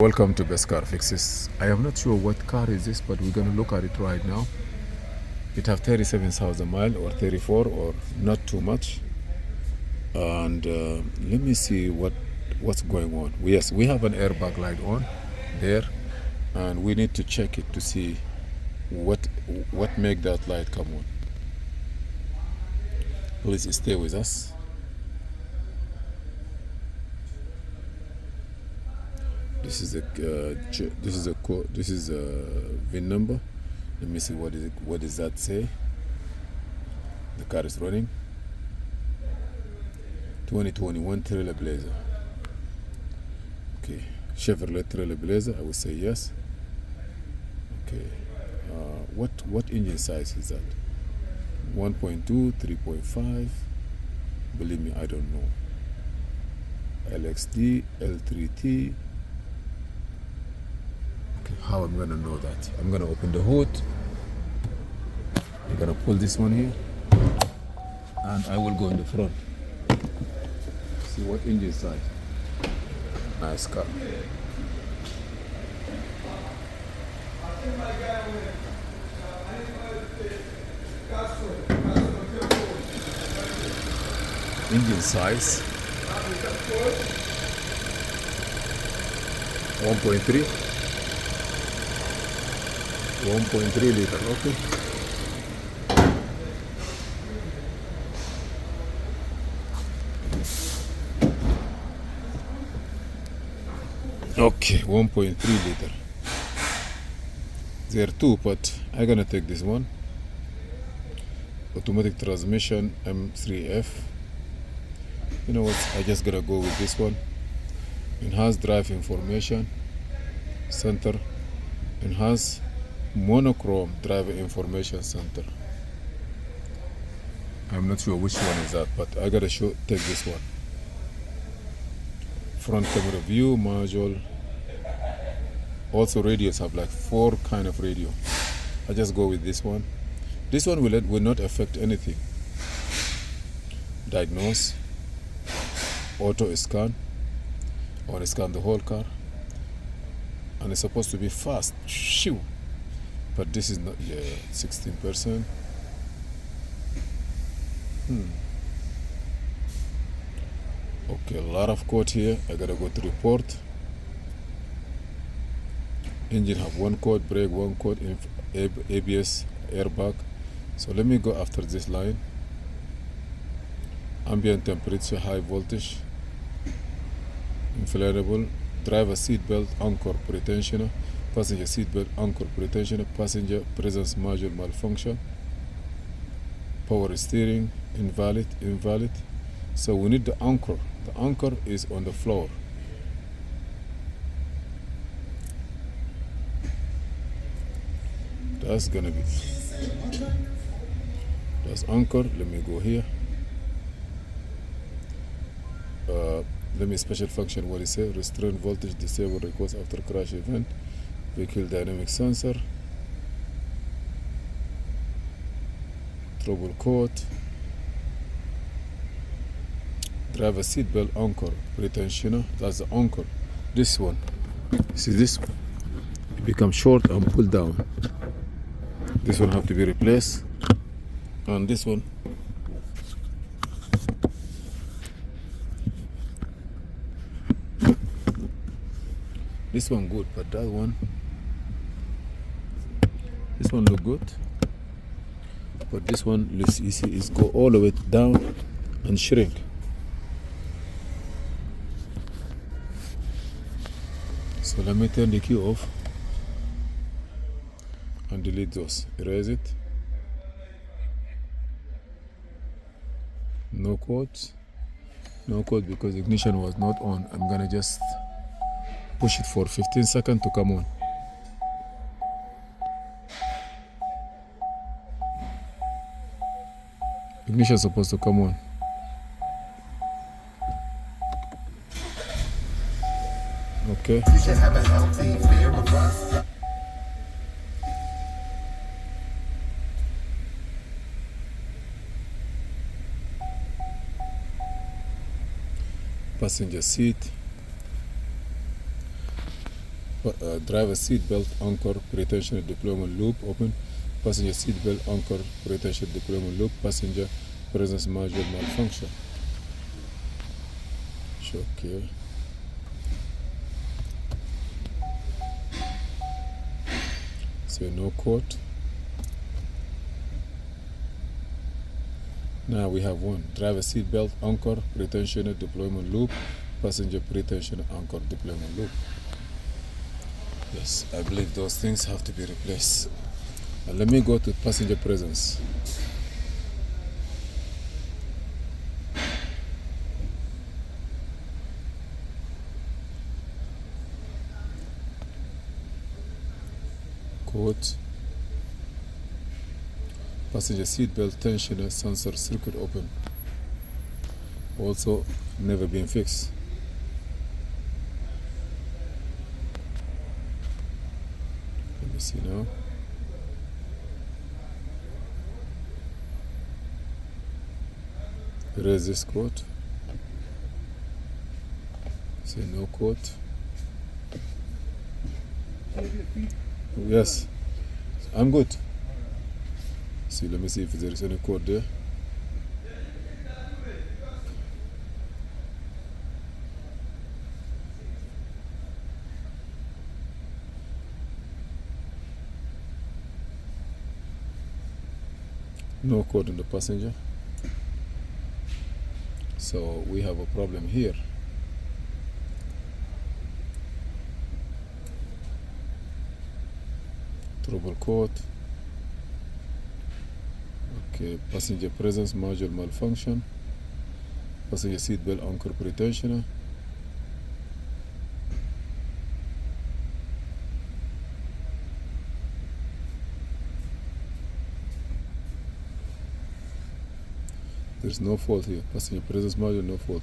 Welcome to Best Car Fixes. I am not sure what car is this, but we're gonna look at it right now. It have 37,000 miles or 34 or not too much. And let me see what's going on. Yes, we have an airbag light on there, and we need to check it to see what make that light come on. Please stay with us. This is a VIN number. Let me see what does that say. The car is running. 2021 Trailblazer. Okay, Chevrolet Trailblazer. I would say yes. Okay, what engine size is that? 1.2, 3.5. Believe me, I don't know. LXD, L3T. How I'm gonna know that? I'm gonna open the hood. I'm gonna pull this one here, and I will go in the front. See what engine size. Nice car. Engine size 1.3. 1.3 liter, okay. Okay, 1.3 liter. There are two, but I'm gonna take this one. Automatic transmission M3F. You know what? I just gonna go with this one. Enhanced drive information center. Enhanced monochrome driver information center. I'm not sure which one is that, but I gotta take this one. Front camera view module. Also radios have like 4 kind of radio. I just go with this one. This one will not affect anything. Diagnose. Auto scan. I want to scan the whole car. And it's supposed to be fast. Shoo! But this is not, 16%. Okay, a lot of code here. I gotta go to report. Engine have 1 code, brake 1 code, ABS, airbag. So let me go after this line. Ambient temperature, high voltage, inflatable, driver seat belt, anchor pretensioner, passenger seat belt, anchor pretensioner, passenger presence module malfunction, power steering, invalid. So we need the anchor. The anchor is on the floor. That's gonna be, that's anchor. Let me go here. Let me special function what it says. Restrain voltage, disable request after crash event. Vehicle dynamic sensor. Trouble code. Driver seat belt anchor pretensioner. That's the anchor. This one. See this one? It becomes short and pull down. This one have to be replaced. And this one. This one good, but that one. This one look good. But this one, you see, is go all the way down and shrink. So let me turn the key off and delete those. Erase it. No code. No code because ignition was not on. I'm gonna just push it for 15 seconds to come on. Ignition is supposed to come on. Okay. You should have a healthy fear of us. Passenger seat. Driver seat belt anchor pretension deployment loop open. Passenger seat belt anchor pretension deployment loop. Passenger presence module malfunction. Okay. So no quote. Now we have one. Driver seat belt anchor pretension deployment loop. Passenger pretension anchor deployment loop. Yes, I believe those things have to be replaced. And let me go to passenger presence. Quote. Passenger seat belt tensioner sensor circuit open. Also never been fixed. Let me see now. Erase this quote. Say no quote. Yes, I'm good. See, let me see if there is any code there. No code on the passenger. So we have a problem here. Trouble code. Okay, passenger presence module malfunction. Passenger seatbelt anchor pretensioner. There's no fault here. Passenger presence module, no fault.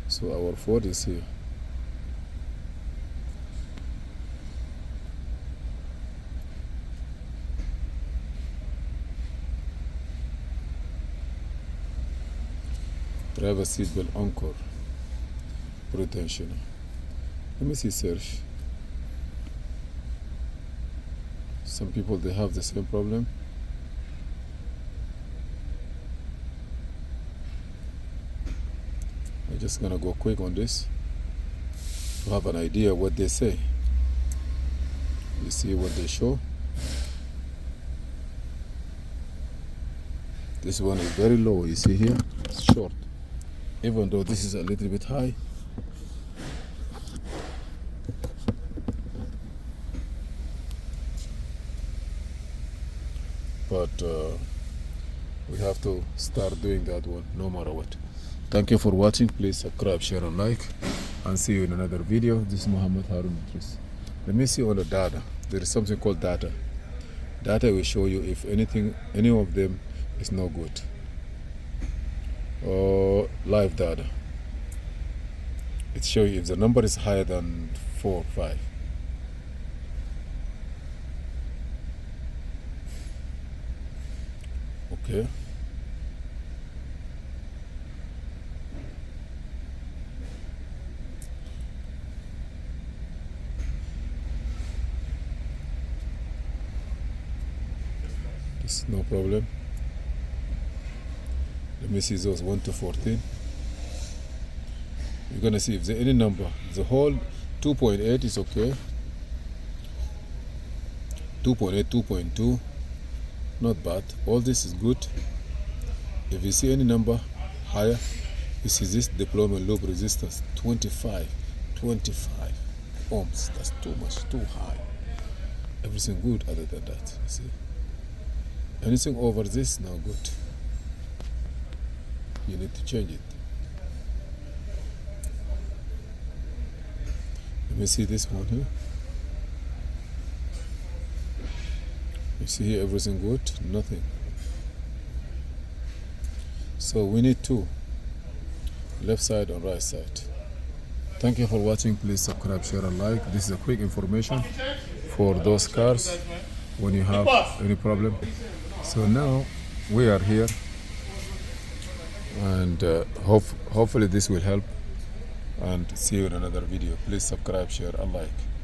So our fault is here. Driver seatbelt anchor pretensioner. Let me see search. Some people, they have the same problem. I'm just gonna go quick on this to have an idea what they say. You see what they show. This one is very low, you see here, it's short. Even though this is a little bit high. But we have to start doing that one no matter what. Thank you for watching. Please subscribe, share and like, and see you in another video. This is Muhammad Harun Idris. Let me see on the data. There is something called data. Data will show you if any of them is no good. Or live data. It shows you if the number is higher than 4 or 5. Okay. This is no problem. Let me see those 1 to 14. You're gonna see if there's any number. The whole 2.8 is okay. 2.8, 2.2, not bad. All this is good. If you see any number higher, you see this deployment loop resistance 25 ohms. That's too much, too high. Everything good other than that. You see, anything over this, no good. You need to change it. Let me see this one here. You see here everything good? Nothing. So we need two. Left side and right side. Thank you for watching. Please subscribe, share and like. This is a quick information for those cars when you have any problem. So now we are here. And hopefully this will help. and see you in another video. Please subscribe, share and like.